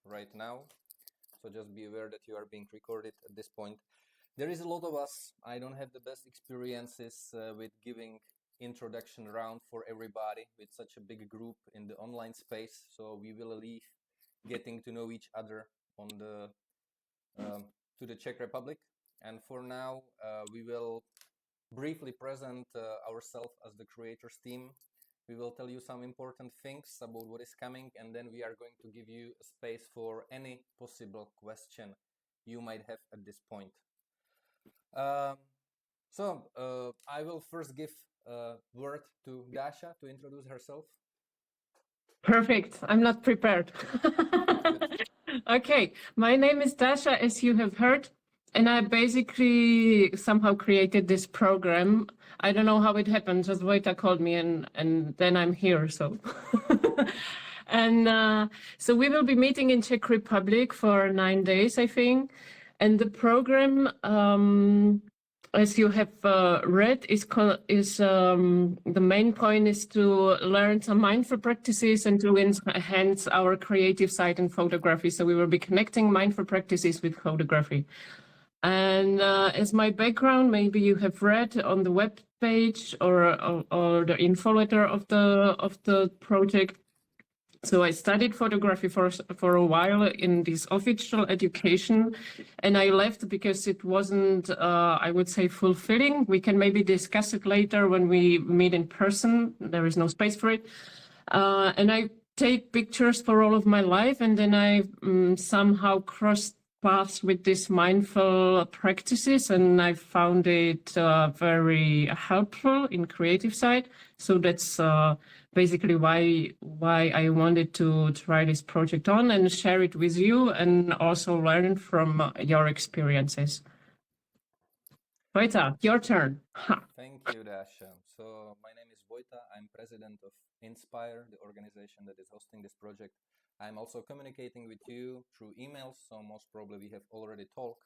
right now. So just be aware that you are being recorded at this point. There is a lot of us. I don't have the best experiences with giving introduction round for everybody with such a big group in the online space. So we will leave getting to know each other on the to the Czech Republic. And for now, we will briefly present ourselves as the creators team. We will tell you some important things about what is coming, and then we are going to give you a space for any possible question you might have at this point. I will first give word to Dasha to introduce herself. Perfect. I'm not prepared. Okay, my name is Dasha, as you have heard, and I basically somehow created this program. I don't know how it happened. Just Vojta called me, and then I'm here. So, and so we will be meeting in Czech Republic for 9 days, I think, and the program. As you have read, is the main point is to learn some mindful practices and to enhance our creative side in photography. So we will be connecting mindful practices with photography. And as my background, maybe you have read on the web page or the info letter of the project. So I studied photography for a while in this official education, and I left because it wasn't, I would say, fulfilling. We can maybe discuss it later when we meet in person. There is no space for it. And I take pictures for all of my life, and then I somehow crossed paths with these mindful practices, and I found it very helpful in creative side. So that's basically why I wanted to try this project on and share it with you, and also learn from your experiences. Vojta, your turn. Thank you, Dasha. So my name is Vojta. I'm president of Inspire, the organization that is hosting this project. I'm also communicating with you through emails, so most probably we have already talked.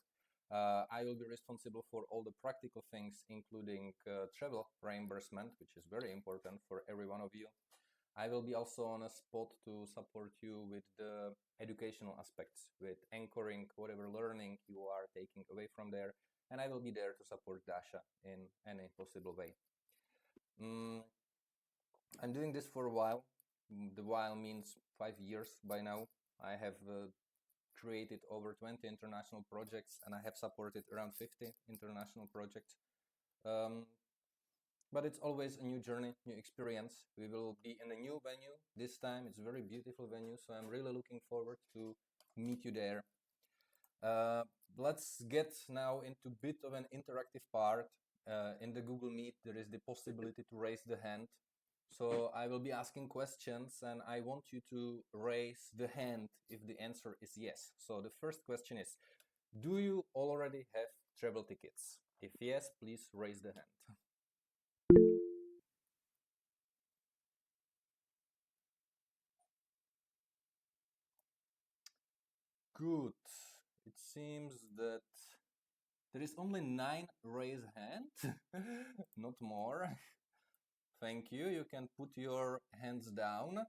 I will be responsible for all the practical things, including travel reimbursement, which is very important for every one of you. I will be also on a spot to support you with the educational aspects, with anchoring whatever learning you are taking away from there, and I will be there to support Dasha in any possible way. I'm doing this for a while. The while means 5 years by now. I have created over 20 international projects, and I have supported around 50 international projects. But it's always a new journey, new experience. We will be in a new venue this time. It's a very beautiful venue, so I'm really looking forward to meet you there. Let's get now into a bit of an interactive part. In the Google Meet, there is the possibility to raise the hand. So I will be asking questions, and I want you to raise the hand if the answer is yes. So the first question is, do you already have travel tickets? If yes, please raise the hand. Good. It seems that there is only 9 raised hands, not more. Thank you. You can put your hands down.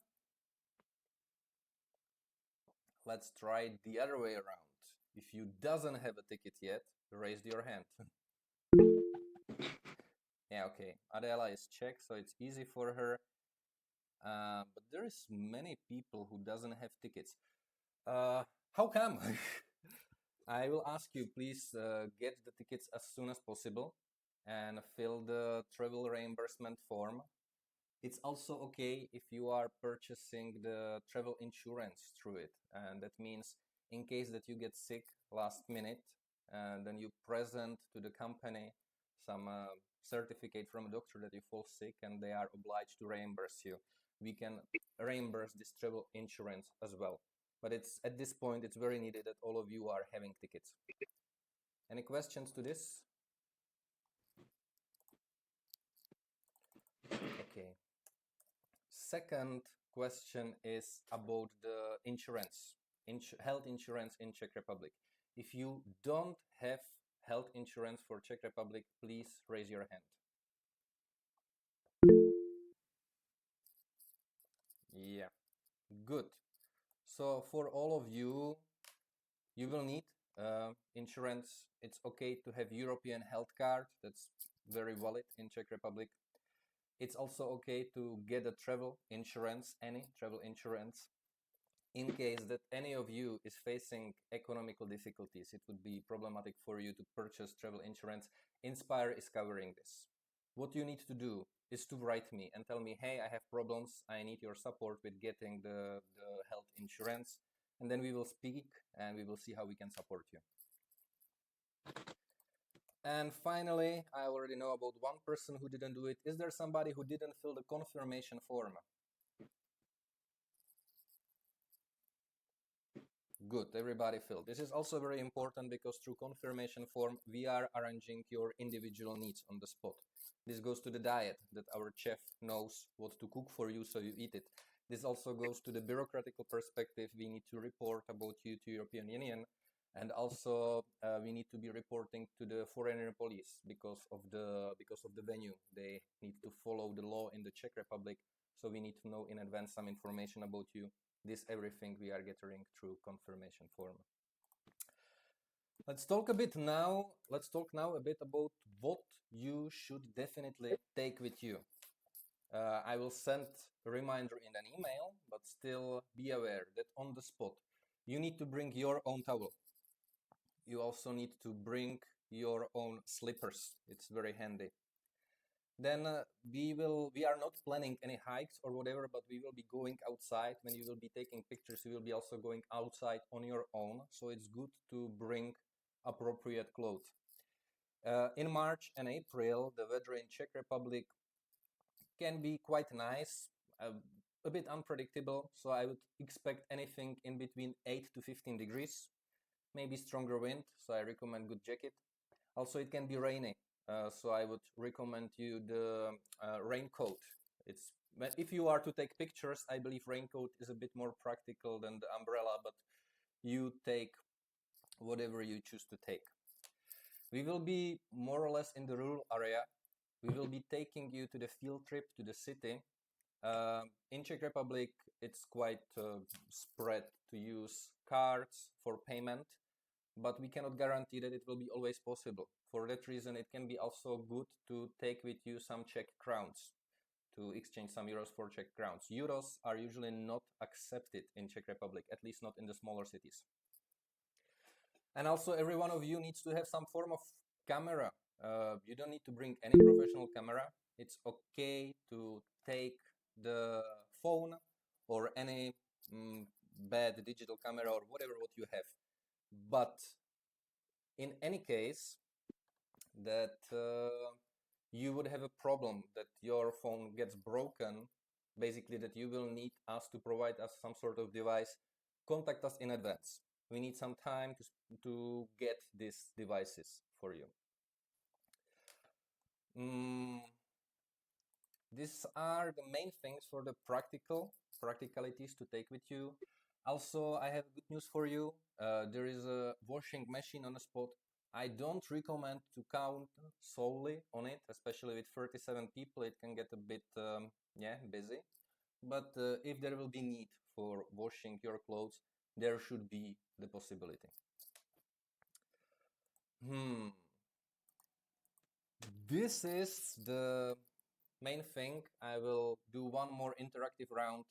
Let's try it the other way around. If you doesn't have a ticket yet, raise your hand. Yeah, okay. Adela is Czech, so it's easy for her. But there is many people who doesn't have tickets. How come? I will ask you, please get the tickets as soon as possible and fill the travel reimbursement form. It's also okay if you are purchasing the travel insurance through it. And that means in case that you get sick last minute, and then you present to the company some certificate from a doctor that you fall sick, and they are obliged to reimburse you. We can reimburse this travel insurance as well. But it's at this point, it's very needed that all of you are having tickets. Any questions to this? Okay. Second question is about the insurance, health insurance in Czech Republic. If you don't have health insurance for Czech Republic, please raise your hand. Yeah, good. So for all of you, you will need insurance. It's okay to have European health card. That's very valid in Czech Republic. It's also okay to get a travel insurance, any travel insurance. In case that any of you is facing economical difficulties, it would be problematic for you to purchase travel insurance. Inspire is covering this. What you need to do is to write me and tell me, hey, I have problems. I need your support with getting the health insurance. And then we will speak and we will see how we can support you. And finally, I already know about one person who didn't do it. Is there somebody who didn't fill the confirmation form? Good, everybody filled. This is also very important because through confirmation form, we are arranging your individual needs on the spot. This goes to the diet, that our chef knows what to cook for you so you eat it. This also goes to the bureaucratical perspective. We need to report about you to European Union, and also we need to be reporting to the foreigner police because of the venue. They need to follow the law in the Czech Republic, so we need to know in advance some information about you. This everything we are gathering through confirmation form. Let's talk now a bit about what you should definitely take with you. I will send a reminder in an email, but still be aware that on the spot, you need to bring your own towel. You also need to bring your own slippers. It's very handy. Then we are not planning any hikes or whatever, but we will be going outside. When you will be taking pictures, you will be also going outside on your own. So it's good to bring appropriate clothes. In March and April, the weather in Czech Republic can be quite nice, a bit unpredictable. So I would expect anything in between 8 to 15 degrees, maybe stronger wind. So I recommend good jacket. Also, it can be rainy. So I would recommend you the raincoat. If you are to take pictures, I believe raincoat is a bit more practical than the umbrella, but you take whatever you choose to take. We will be more or less in the rural area. We will be taking you to the field trip to the city. In Czech Republic, it's quite spread to use cards for payment, but we cannot guarantee that it will be always possible. For that reason, it can be also good to take with you some Czech crowns, to exchange some euros for Czech crowns. Euros are usually not accepted in Czech Republic, at least not in the smaller cities. And also every one of you needs to have some form of camera. You don't need to bring any professional camera. It's okay to take the phone or any bad digital camera or whatever what you have. But in any case that you would have a problem that your phone gets broken, basically that you will need us to provide us some sort of device, contact us in advance. We need some time to get these devices for you. These are the main things for the practicalities to take with you. Also, I have good news for you. There is a washing machine on the spot. I don't recommend to count solely on it, especially with 37 people. It can get a bit busy. But if there will be need for washing your clothes, there should be the possibility. This is the main thing. I will do one more interactive round.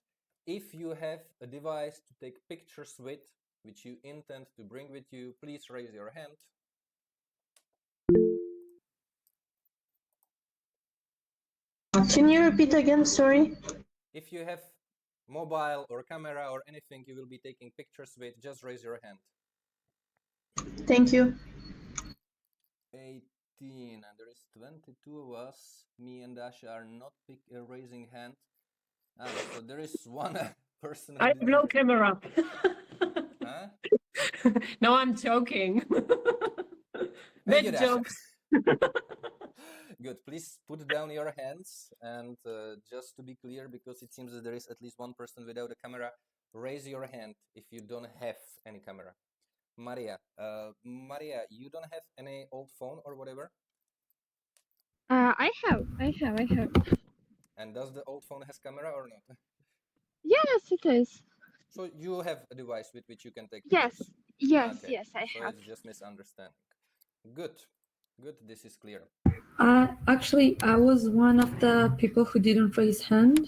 If you have a device to take pictures with, which you intend to bring with you, please raise your hand. Can you repeat again? Sorry. If you have mobile or camera or anything you will be taking pictures with, just raise your hand. Thank you. 18, and there is 22 of us. Me and Dasha are not raising hand. So there is one person. I have no camera. Huh? No, I'm joking. Bad jokes. Good. Please put down your hands, and just to be clear, because it seems that there is at least one person without a camera, raise your hand if you don't have any camera. Maria, you don't have any old phone or whatever? I have. And does the old phone has camera or not? Yes, it is. So you have a device with which you can take Yes, pictures? yes, Okay. yes, I So have. it's just misunderstanding. Good. Good. This is clear. Actually, I was one of the people who didn't raise hand.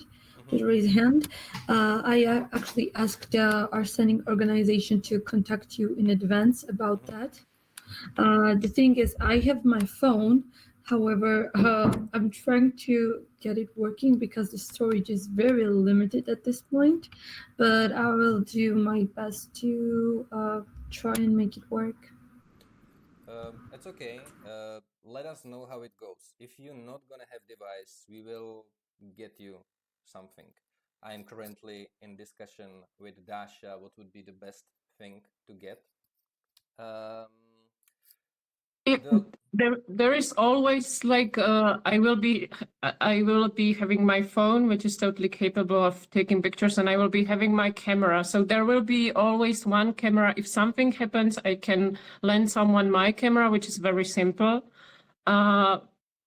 I actually asked our sending organization to contact you in advance about that. The thing is, I have my phone. However, I'm trying to get it working because the storage is very limited at this point. But I will do my best to try and make it work. It's okay. Let us know how it goes. If you're not gonna have device, we will get you something. I am currently in discussion with Dasha what would be the best thing to get. There is always like I will be having my phone, which is totally capable of taking pictures, and I will be having my camera. So there will be always one camera. If something happens, I can lend someone my camera, which is very simple.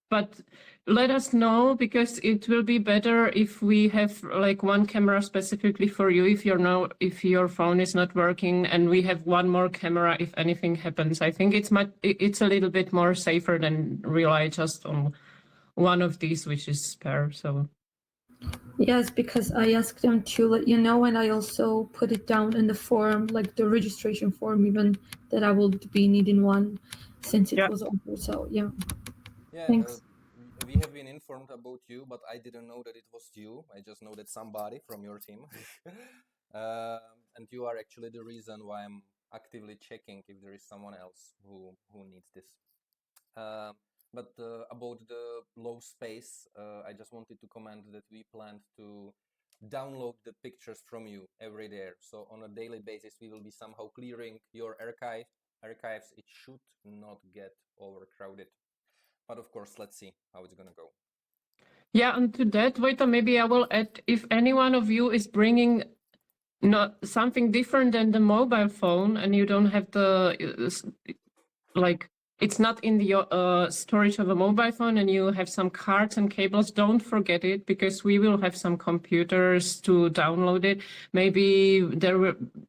But let us know, because it will be better if we have like one camera specifically for you if your phone is not working, and we have one more camera if anything happens. I think it's a little bit more safer than rely just on one of these which is spare. So Yes, because I asked them to let you know, and I also put it down in the form, like the registration form, even that I will be needing one since it was over. So yeah. Thanks. We have been informed about you, but I didn't know that it was you. I just know that somebody from your team. And you are actually the reason why I'm actively checking if there is someone else who needs this. But about the low space, I just wanted to comment that we planned to download the pictures from you every day. So on a daily basis, we will be somehow clearing your archives. It should not get overcrowded. But of course, let's see how it's gonna go. Yeah, and to that, Vojta, maybe I will add, if any one of you is bringing not something different than the mobile phone, and you don't have the like it's not in the storage of a mobile phone, and you have some cards and cables, don't forget it, because we will have some computers to download it. Maybe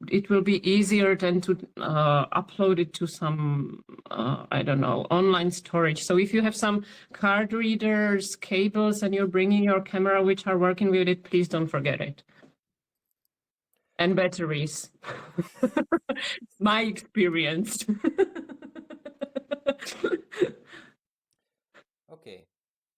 it will be easier than to upload it to some I don't know, online storage. So if you have some card readers, cables, and you're bringing your camera which are working with it, please don't forget it. And batteries. My experience. Okay,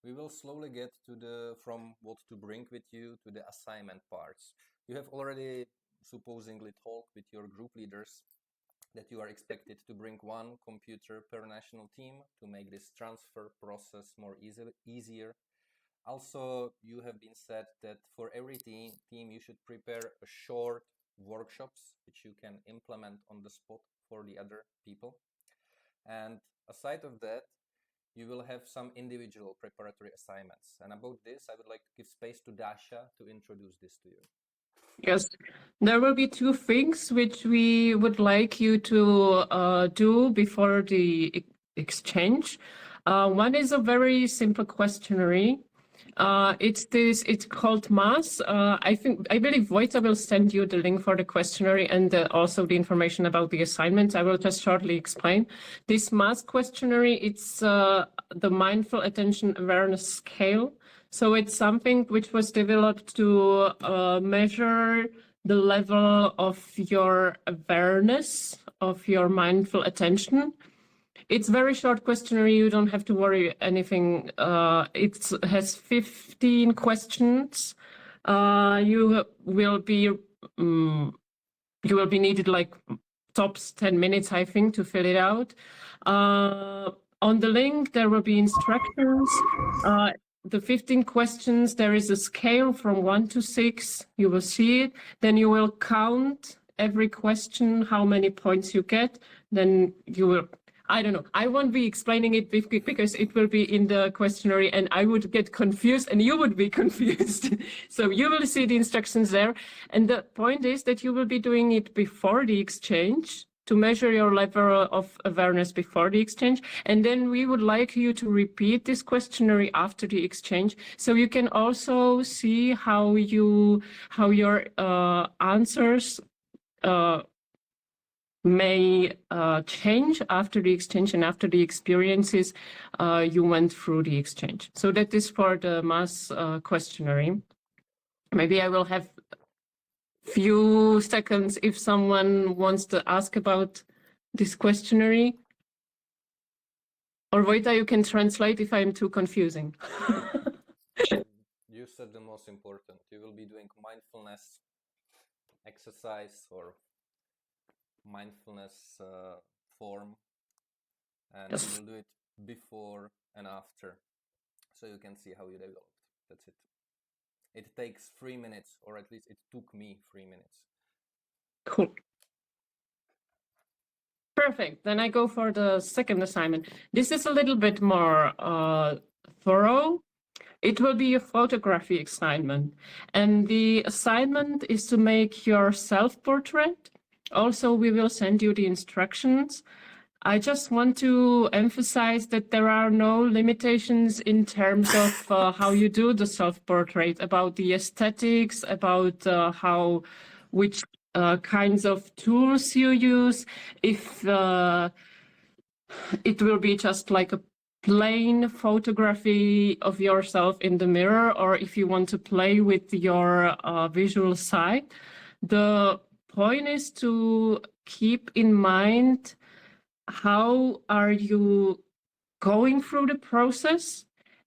we will slowly get to from what to bring with you to the assignment parts. You have already supposedly talked with your group leaders that you are expected to bring one computer per national team to make this transfer process more easier. Also, you have been said that for every team you should prepare a short workshops which you can implement on the spot for the other people. And aside of that, you will have some individual preparatory assignments. And about this, I would like to give space to Dasha to introduce this to you. Yes, there will be two things which we would like you to do before the exchange. One is a very simple questionnaire. It's called MAS. I believe Vojta will send you the link for the questionnaire and also the information about the assignments. I will just shortly explain. This MAS questionnaire, it's the Mindful Attention Awareness Scale. So it's something which was developed to measure the level of your awareness, of your mindful attention. It's a very short questionnaire. You don't have to worry anything. It has 15 questions. You will be needed like tops 10 minutes, I think, to fill it out. On the link, there will be instructions. The 15 questions, there is a scale from 1 to 6. You will see it. Then you will count every question, how many points you get. Then you will, I don't know. I won't be explaining it because it will be in the questionnaire and I would get confused and you would be confused. So you will see the instructions there. And the point is that you will be doing it before the exchange to measure your level of awareness before the exchange. And then we would like you to repeat this questionnaire after the exchange, so you can also see how your answers may change after the exchange and after the experiences you went through the exchange. So that is for the mass questionnaire. Maybe I will have few seconds if someone wants to ask about this questionnaire. Or Vojta, you can translate if I'm too confusing. You said the most important. You will be doing mindfulness exercise or mindfulness form, and Yes. you will do it before and after, so you can see how you developed. That's it. It takes 3 minutes, or at least it took me 3 minutes. Cool. Perfect. Then I go for the second assignment. This is a little bit more thorough. It will be a photography assignment. And the assignment is to make your self-portrait. Also, we will send you the instructions. I just want to emphasize that there are no limitations in terms of how you do the self-portrait, about the aesthetics, about which kinds of tools you use. If it will be just like a plain photography of yourself in the mirror, or if you want to play with your visual side. The point is to keep in mind how are you going through the process,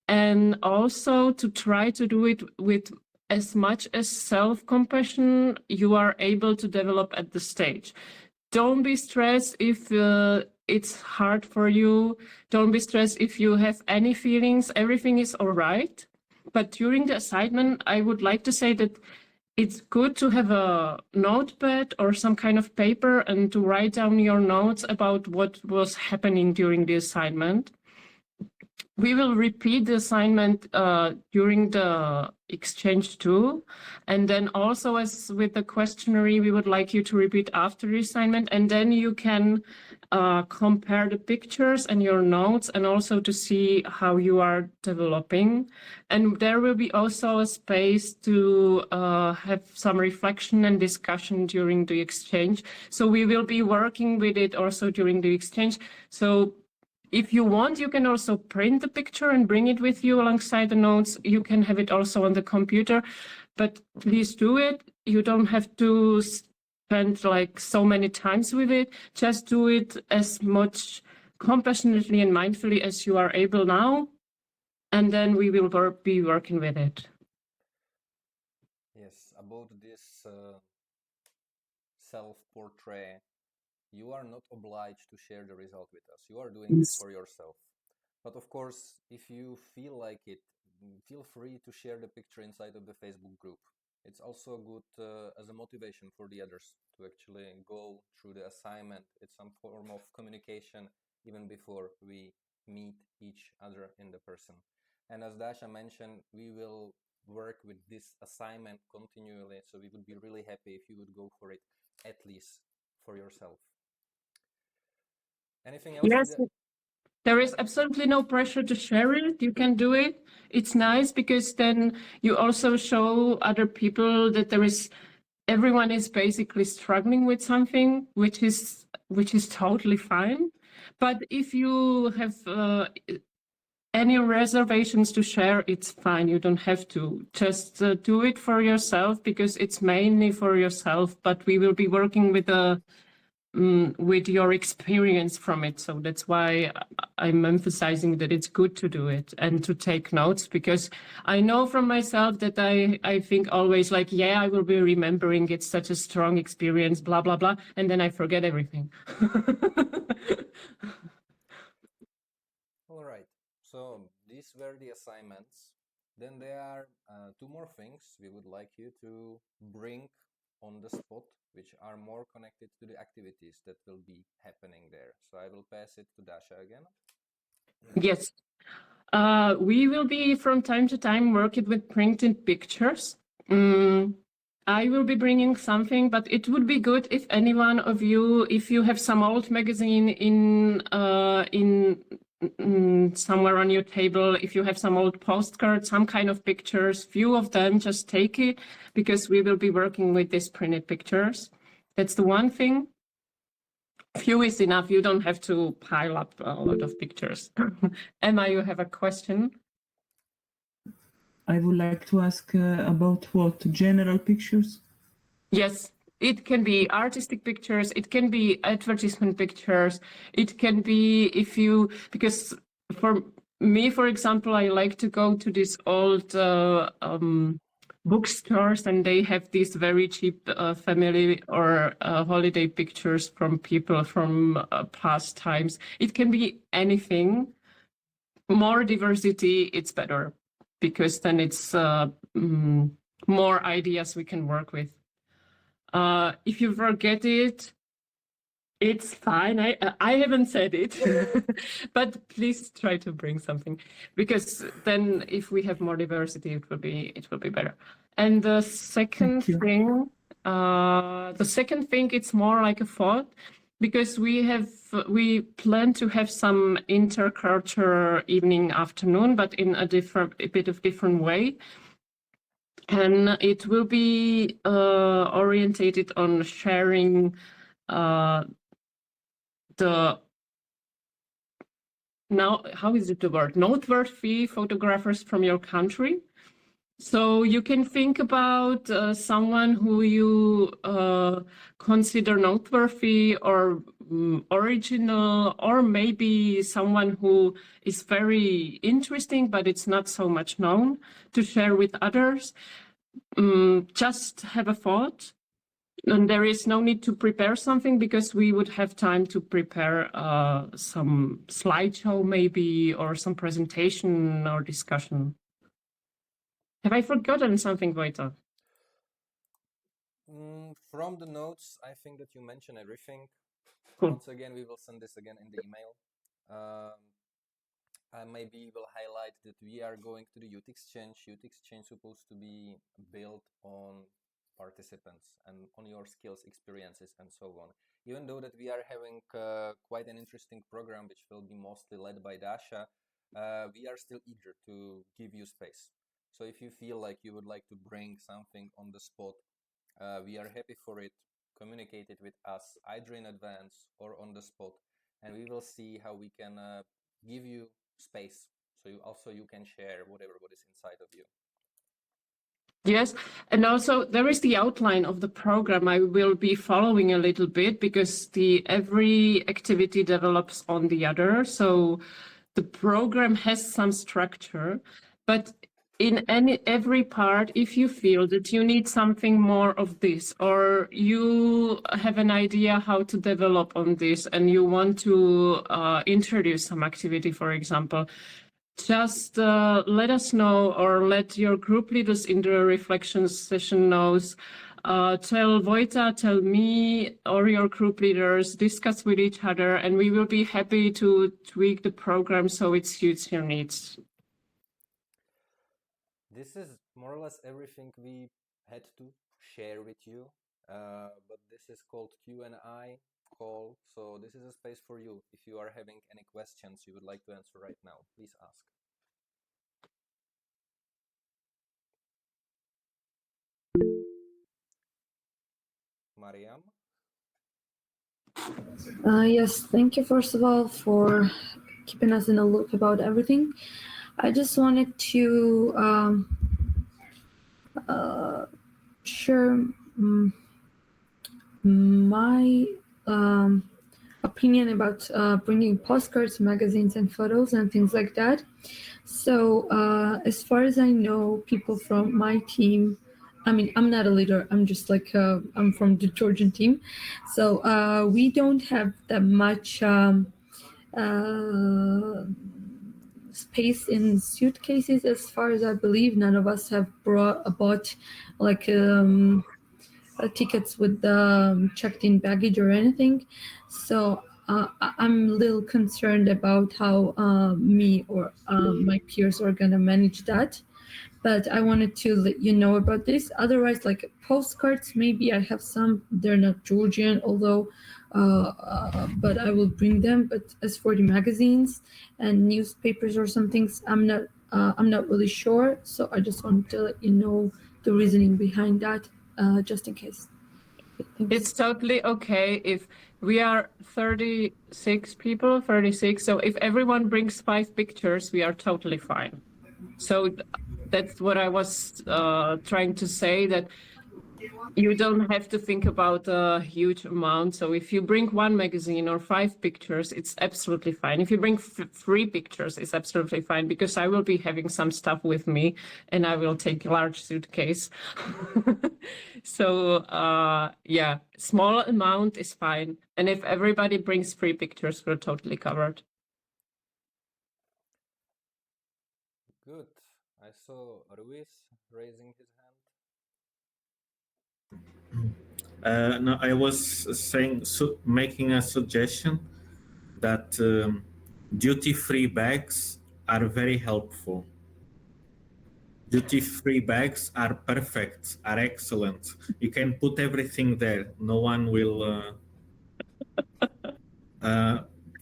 and also to try to do it with as much as self-compassion you are able to develop at the stage. Don't be stressed if it's hard for you. Don't be stressed if you have any feelings. Everything is all right. But during the assignment, I would like to say that it's good to have a notepad or some kind of paper and to write down your notes about what was happening during the assignment. We will repeat the assignment during the exchange too. And then also, as with the questionnaire, we would like you to repeat after the assignment. And then you can compare the pictures and your notes, and also to see how you are developing. And there will be also a space to have some reflection and discussion during the exchange. So we will be working with it also during the exchange. So if you want, you can also print the picture and bring it with you alongside the notes. You can have it also on the computer, but please do it. You don't have to spend like so many times with it. Just do it as much compassionately and mindfully as you are able now, and then we will be working with it. Yes, about this self-portrait, you are not obliged to share the result with us. You are doing this for yourself. But of course, if you feel like it, feel free to share the picture inside of the Facebook group. It's also good as a motivation for the others to actually go through the assignment. It's some form of communication even before we meet each other in the person. And as Dasha mentioned, we will work with this assignment continually, so we would be really happy if you would go for it, at least for yourself. Anything else? Yes, there is absolutely no pressure to share it. You can do it. It's nice because then you also show other people that everyone is basically struggling with something, which is totally fine. But if you have any reservations to share, it's fine. You don't have to. Just do it for yourself, because it's mainly for yourself. But we will be working with your experience from it. So that's why I'm emphasizing that it's good to do it and to take notes, because I know from myself that I think always like, yeah, I will be remembering, it's such a strong experience, blah, blah, blah. And then I forget everything. All right. So these were the assignments. Then there are 2 more things we would like you to bring on the spot, which are more connected to the activities that will be happening there. So I will pass it to Dasha again. Yes. We will be from time to time working with printed pictures. I will be bringing something, but it would be good if any one of you, if you have some old magazine in somewhere on your table, if you have some old postcards, some kind of pictures, few of them, just take it, because we will be working with these printed pictures. That's the one thing. Few is enough. You don't have to pile up a lot of pictures. Emma, you have a question? I would like to ask about what? General pictures? Yes, it can be artistic pictures, it can be advertisement pictures, it can be because for me, for example, I like to go to these old bookstores, and they have these very cheap family or holiday pictures from people from past times. It can be anything. More diversity, it's better, because then it's more ideas we can work with. If you forget it, it's fine. I haven't said it, but please try to bring something, because then if we have more diversity, it will be better. And the second thing, it's more like a thought, because we plan to have some interculture evening afternoon, but in a bit of different way. And it will be orientated on sharing how is it the word? Noteworthy photographers from your country. So you can think about someone who you consider noteworthy or original, or maybe someone who is very interesting, but it's not so much known, to share with others. Just have a thought. And there is no need to prepare something, because we would have time to prepare some slideshow maybe, or some presentation or discussion. Have I forgotten something, Wojta? From the notes, I think that you mentioned everything. Cool. Once again, we will send this again in the email. I maybe will highlight that we are going to the Youth Exchange. Youth Exchange supposed to be built on participants and on your skills, experiences, and so on. Even though that we are having quite an interesting program, which will be mostly led by Dasha, we are still eager to give you space. So if you feel like you would like to bring something on the spot, we are happy for it. Communicate it with us either in advance or on the spot, and we will see how we can give you space, so you can share what is inside of you. Yes, and also there is the outline of the program. I will be following a little bit, because every activity develops on the other. So the program has some structure, but in every part, if you feel that you need something more of this, or you have an idea how to develop on this, and you want to introduce some activity, for example, just let us know, or let your group leaders in the reflection session knows. Tell Wojta, tell me, or your group leaders, discuss with each other, and we will be happy to tweak the program so it suits your needs. This is more or less everything we had to share with you, but this is called Q&A call, so this is a space for you. If you are having any questions you would like to answer right now, please ask. Mariam? Yes, thank you first of all for keeping us in the loop about everything. I just wanted to share my opinion about bringing postcards, magazines, and photos and things like that. So as far as I know, people from my team, I mean, I'm not a leader. I'm just like, I'm from the Georgian team. So we don't have that much space in suitcases, as far as I believe. None of us have bought like tickets with checked in baggage or anything. So I'm a little concerned about how me or my peers are going to manage that. but I wanted to let you know about this. Otherwise, like postcards, maybe I have some. They're not Georgian, although, but I will bring them. But as for the magazines and newspapers or some things, I'm not really sure. So I just wanted to let you know the reasoning behind that, just in case. Thanks. It's totally okay if we are 36 people, 36. So if everyone brings 5 pictures, we are totally fine. So that's what I was trying to say, that you don't have to think about a huge amount. So if you bring 1 magazine or 5 pictures, it's absolutely fine. If you bring 3 pictures, it's absolutely fine, because I will be having some stuff with me and I will take a large suitcase. So yeah, small amount is fine. And if everybody brings 3 pictures, we're totally covered. Good. I saw Ruiz raising his hand. No, I was saying, making a suggestion that duty-free bags are very helpful. Duty-free bags are perfect, are excellent. You can put everything there. No one will.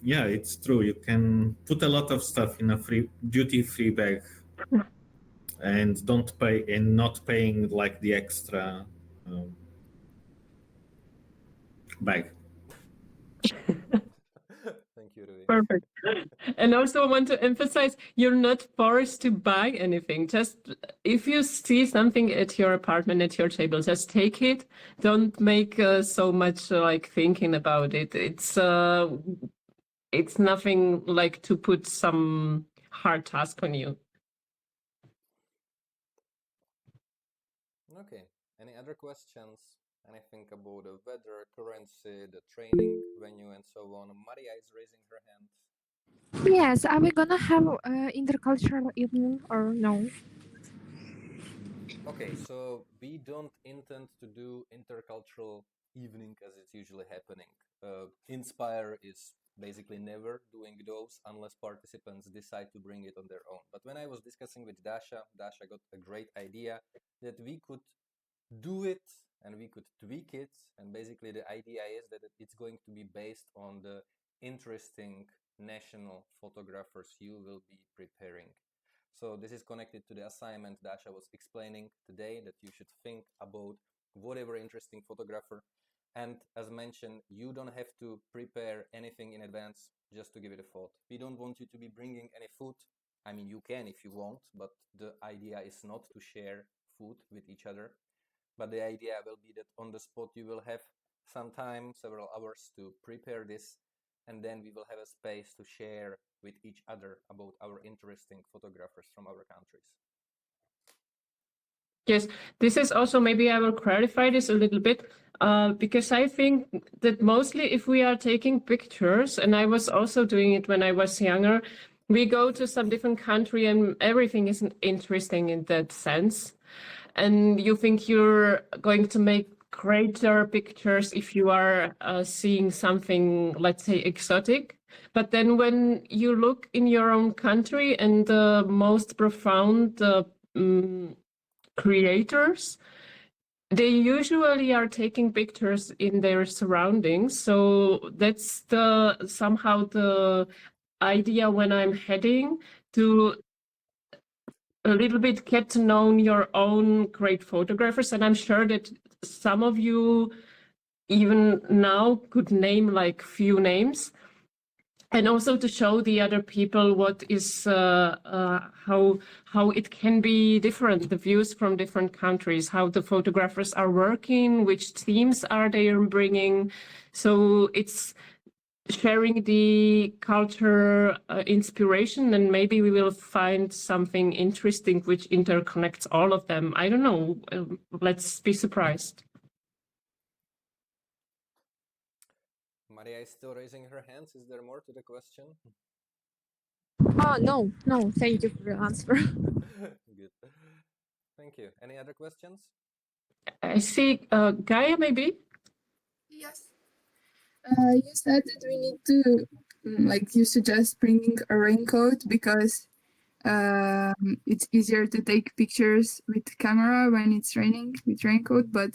Yeah, it's true. You can put a lot of stuff in a duty-free bag, and don't pay, and not paying like the extra bag. Thank you, Rui. Perfect. And also I want to emphasize, you're not forced to buy anything. Just if you see something at your apartment, at your table, just take it. Don't make so much like thinking about it. It's nothing like to put some hard task on you. Okay. Any other questions? Anything about the weather, currency, the training venue, and so on? Maria is raising her hand. Yes, are we gonna have intercultural evening or no? Okay, so we don't intend to do intercultural evening as it's usually happening. Inspire is basically never doing those unless participants decide to bring it on their own. But when I was discussing with Dasha got a great idea that we could do it and we could tweak it. And basically the idea is that it's going to be based on the interesting national photographers you will be preparing. So this is connected to the assignment Dasha was explaining today, that you should think about whatever interesting photographer. And as mentioned, you don't have to prepare anything in advance just to give it a thought. We don't want you to be bringing any food. I mean, you can if you want, but the idea is not to share food with each other. But the idea will be that on the spot you will have some time, several hours to prepare this, and then we will have a space to share with each other about our interesting photographers from our countries. Yes, this is also, maybe I will clarify this a little bit, because I think that mostly if we are taking pictures, and I was also doing it when I was younger, we go to some different country and everything isn't interesting in that sense. And you think you're going to make greater pictures if you are seeing something, let's say, exotic. But then when you look in your own country and the most profound creators, they usually are taking pictures in their surroundings. So that's somehow the idea when I'm heading to a little bit get to know your own great photographers. And I'm sure that some of you even now could name like few names, and also to show the other people what is how it can be different, the views from different countries, how the photographers are working, which themes are they bringing. So it's sharing the culture inspiration, and maybe we will find something interesting which interconnects all of them. I don't know. Let's be surprised. Maria is still raising her hands. Is there more to the question? Oh, no. Thank you for the answer. Good. Thank you. Any other questions? I see Gaia, maybe? Yes. You said that we need to, like, you suggest bringing a raincoat because It's easier to take pictures with camera when it's raining with raincoat, but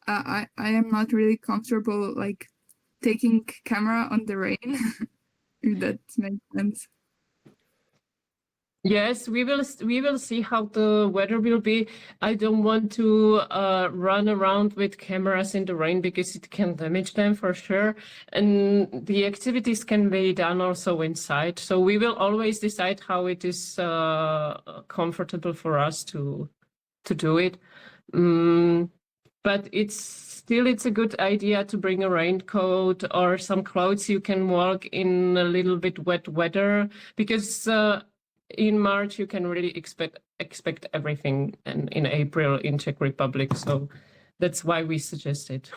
I am not really comfortable like taking camera on the rain, if that makes sense. Yes, we will see how the weather will be. I don't want to run around with cameras in the rain because it can damage them for sure. And the activities can be done also inside. So we will always decide how it is comfortable for us to do it. But it's a good idea to bring a raincoat or some clothes you can walk in a little bit wet weather, because in March you can really expect everything, and in April in Czech Republic. So that's why we suggest it.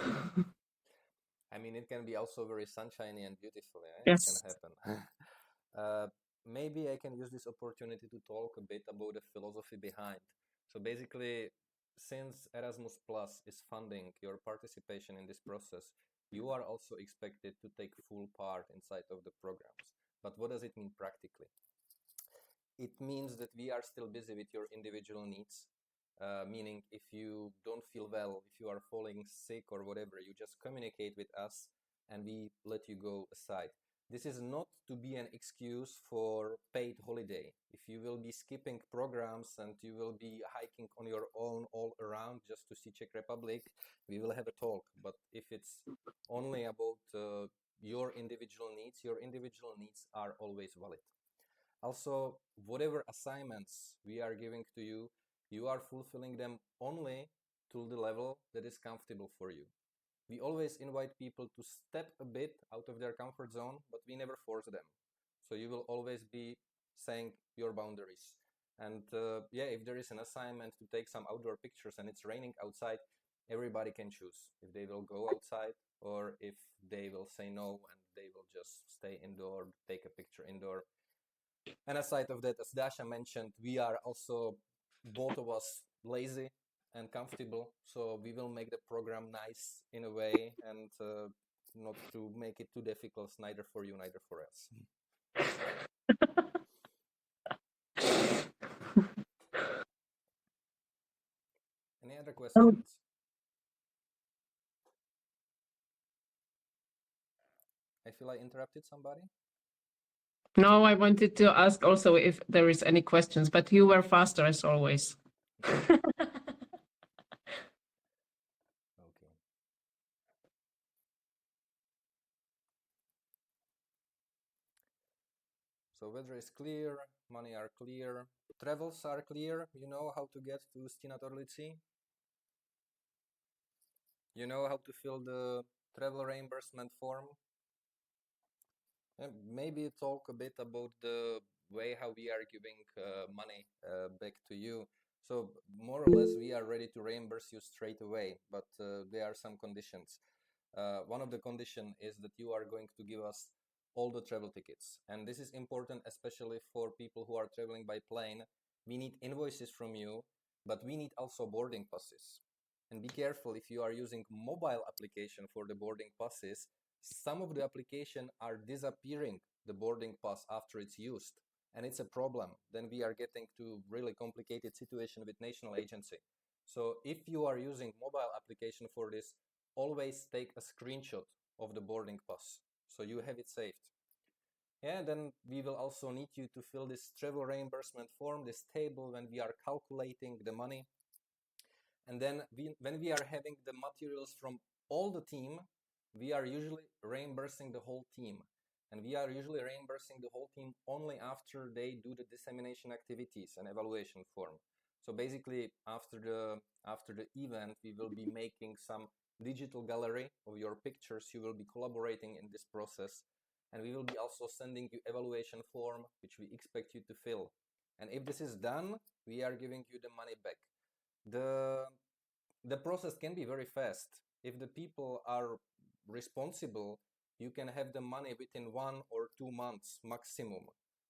I mean, it can be also very sunshiny and beautiful. Yeah? Yes. It can happen. Maybe I can use this opportunity to talk a bit about the philosophy behind. So basically, since Erasmus Plus is funding your participation in this process, you are also expected to take full part inside of the programs. But what does it mean practically? It means that we are still busy with your individual needs, meaning if you don't feel well, if you are falling sick or whatever, you just communicate with us and we let you go aside. This is not to be an excuse for paid holiday. If you will be skipping programs and you will be hiking on your own all around just to see Czech Republic, we will have a talk. But if it's only about your individual needs are always valid. Also, whatever assignments we are giving to you, you are fulfilling them only to the level that is comfortable for you. We always invite people to step a bit out of their comfort zone, but we never force them. So you will always be saying your boundaries. And yeah, if there is an assignment to take some outdoor pictures and it's raining outside, everybody can choose if they will go outside or if they will say no and they will just stay indoor, take a picture indoor. And aside of that, as Dasha mentioned, we are also, both of us, lazy and comfortable. So we will make the program nice in a way and not to make it too difficult, neither for you, neither for us. Any other questions? I feel I interrupted somebody. No, I wanted to ask also if there is any questions, but you were faster as always. Okay. So weather is clear, money are clear, travels are clear. You know how to get to Stina Torlici? You know how to fill the travel reimbursement form? And maybe talk a bit about the way how we are giving money back to you. So more or less, we are ready to reimburse you straight away, but there are some conditions. One of the conditions is that you are going to give us all the travel tickets. And this is important, especially for people who are traveling by plane. We need invoices from you, but we need also boarding passes. And be careful if you are using mobile application for the boarding passes. Some of the application are disappearing the boarding pass after it's used, and it's a problem. Then we are getting to really complicated situation with national agency. So if you are using mobile application for this, always take a screenshot of the boarding pass so you have it saved. Yeah, then we will also need you to fill this travel reimbursement form, this table when we are calculating the money. And then when we are having the materials from all the team, we are usually reimbursing the whole team. And we are usually reimbursing the whole team only after they do the dissemination activities and evaluation form. So basically, after the event, we will be making some digital gallery of your pictures. You will be collaborating in this process. And we will be also sending you evaluation form, which we expect you to fill. And if this is done, we are giving you the money back. The process can be very fast. If the people are responsible, you can have the money within 1 or 2 months maximum.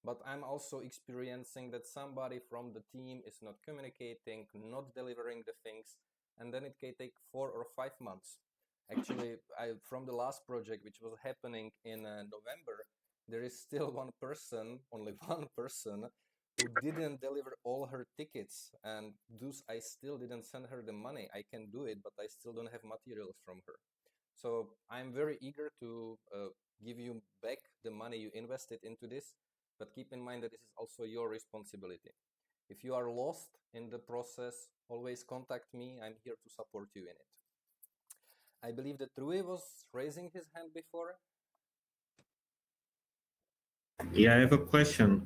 But I'm also experiencing that somebody from the team is not communicating, not delivering the things, and then it can take 4 or 5 months. Actually, from the last project, which was happening in November, there is still one person, only one person, who didn't deliver all her tickets, and thus I still didn't send her the money. I can do it, but I still don't have materials from her. So I'm very eager to give you back the money you invested into this, but keep in mind that this is also your responsibility. If you are lost in the process, always contact me. I'm here to support you in it. I believe that Rui was raising his hand before. Yeah, I have a question.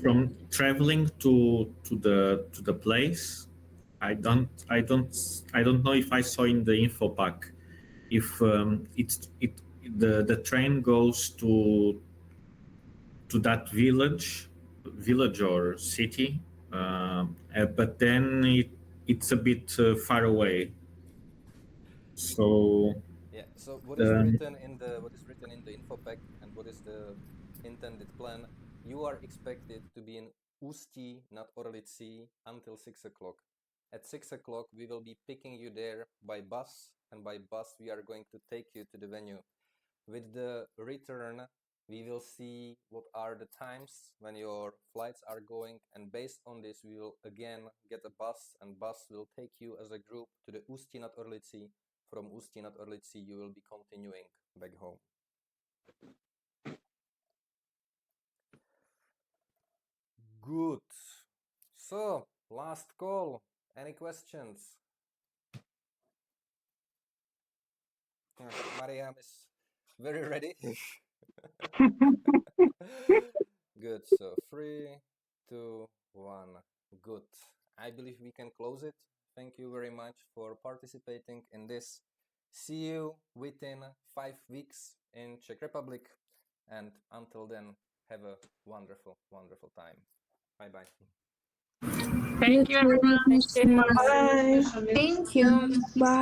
From traveling to the place, I don't know if I saw in the info pack if the train goes to that village or city, but then it's a bit far away. So yeah. So what is written in the info pack and what is the intended plan? You are expected to be in Ústí nad Orlicí until 6 o'clock. At 6 o'clock, we will be picking you there by bus, and by bus we are going to take you to the venue. With the return, we will see what are the times when your flights are going, and based on this, we will again get a bus, and bus will take you as a group to the Ústí nad Orlicí. From Ústí nad Orlicí, you will be continuing back home. Good. So, last call. Any questions? Mariam is very ready. Good. So 3, 2, 1. Good. I believe we can close it. Thank you very much for participating in this. See you within 5 weeks in Czech Republic. And until then, have a wonderful, wonderful time. Bye-bye. Thank you, everyone. Bye. Thank you. Bye.